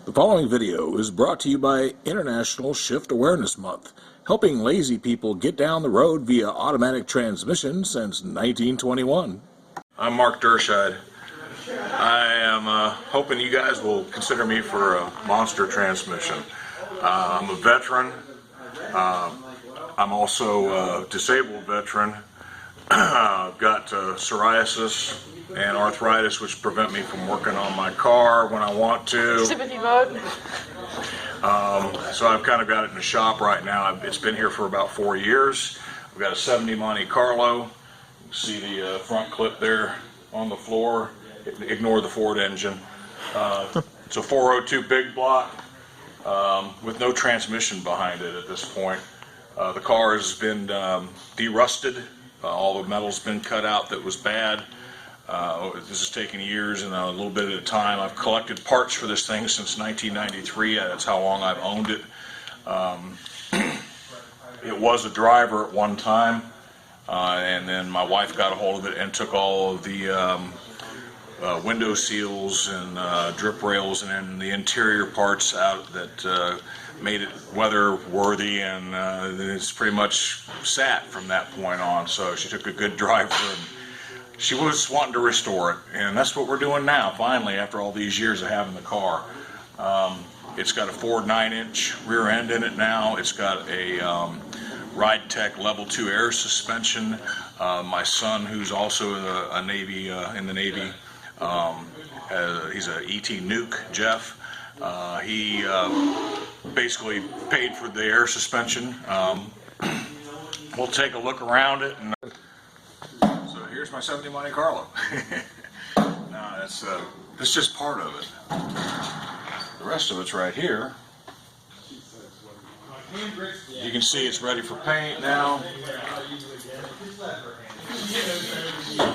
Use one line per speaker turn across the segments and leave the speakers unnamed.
The following video is brought to you by International Shift Awareness Month, helping lazy people get down the road via automatic transmission since 1921. I'm Mark Derscheid. I am hoping you guys will consider me for a monster transmission. I'm a veteran. I'm also a disabled veteran. I've got psoriasis and arthritis, which prevent me from working on my car when I want to.
Sympathy vote.
So I've kind of got it in the shop right now. It's been here for about 4 years. I've got a 70 Monte Carlo. You can see the front clip there on the floor. Ignore the Ford engine. It's a 402 big block with no transmission behind it at this point. The car has been derusted. All the metal's been cut out that was bad. This has taken years and a little bit at a time. I've collected parts for this thing since 1993. That's how long I've owned it. It was a driver at one time, and then my wife got a hold of it and took all of the window seals and drip rails and then the interior parts out that made it weather worthy, and it's pretty much sat from that point on. So she took a good driver and she was wanting to restore it, and that's what we're doing now, finally, after all these years of having the car. It's got a Ford 9-inch rear end in it now. It's got a Ride Tech Level 2 air suspension. My son, who's also a Navy, in the Navy, he's a ET Nuke, Jeff. He basically paid for the air suspension. We'll take a look around it. So here's my 70 Monte Carlo. No, that's just part of it. The rest of it's right here. You can see it's ready for paint now.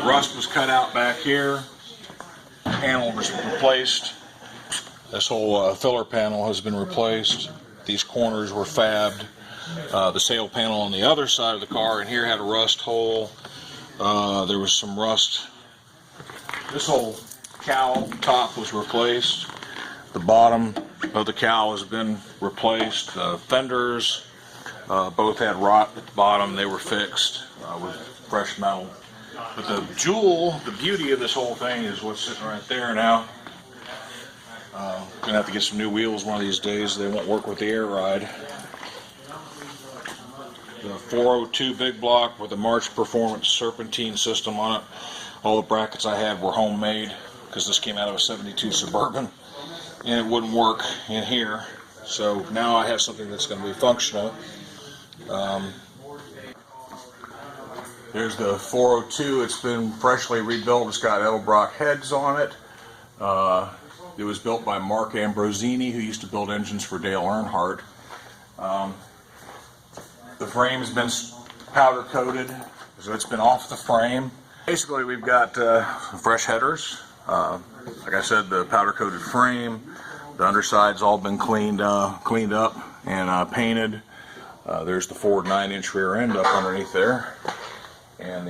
Rust was cut out back here. Panel was replaced. This whole filler panel has been replaced. These corners were fabbed. The sail panel on the other side of the car in here had a rust hole. There was some rust. This whole cowl top was replaced. The bottom of the cowl has been replaced. The fenders both had rot at the bottom. They were fixed with fresh metal. But the jewel, the beauty of this whole thing is what's sitting right there now. Gonna have to get some new wheels one of these days. They won't work with the air ride. The 402 big block with a March Performance serpentine system on it. All the brackets I had were homemade because this came out of a 72 Suburban, and it wouldn't work in here. So now I have something that's going to be functional. There's the 402. It's been freshly rebuilt. It's got Edelbrock heads on it. It was built by Mark Ambrosini, who used to build engines for Dale Earnhardt. The frame's been powder coated, so it's been off the frame. Basically, we've got fresh headers. Like I said, the powder coated frame. The underside's all been cleaned up and painted. There's the Ford 9-inch rear end up underneath there, and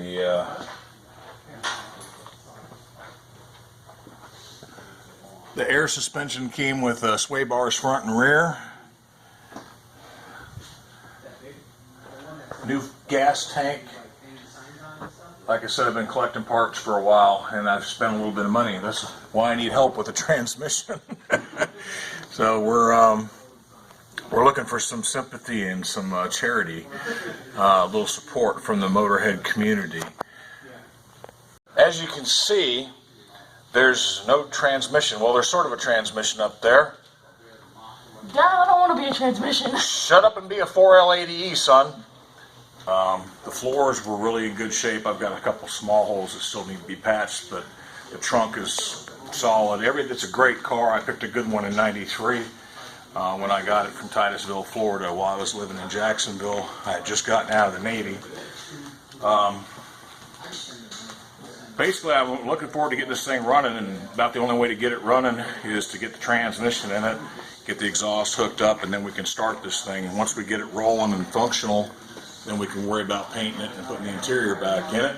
the air suspension came with sway bars front and rear. New gas tank. Like I said, I've been collecting parts for a while, and I've spent a little bit of money. That's why I need help with the transmission. So we're looking for some sympathy and some charity, a little support from the Motorhead community. As you can see, there's no transmission. Well, there's sort of a transmission up there.
Dad, I don't want to be a transmission.
Shut up and be a 4L80E, son. The floors were really in good shape. I've got a couple small holes that still need to be patched, but the trunk is solid. It's a great car. I picked a good one in '93 when I got it from Titusville, Florida, while I was living in Jacksonville. I had just gotten out of the Navy. Basically, I'm looking forward to getting this thing running, and about the only way to get it running is to get the transmission in it, get the exhaust hooked up, and then we can start this thing. And once we get it rolling and functional, then we can worry about painting it and putting the interior back in it.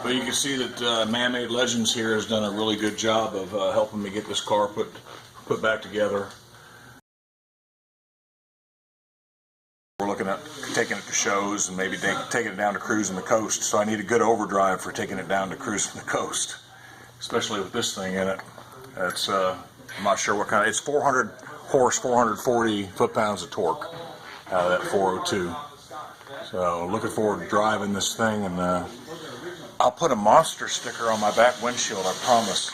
But you can see that Man-Made Legends here has done a really good job of helping me get this car put back together. We're looking at taking it to shows and maybe taking it down to cruising the coast. So I need a good overdrive for taking it down to cruising the coast, especially with this thing in it. It's I'm not sure what kind. It's 400 horse, 440 foot-pounds of torque out of that 402. So looking forward to driving this thing, and I'll put a monster sticker on my back windshield, I promise.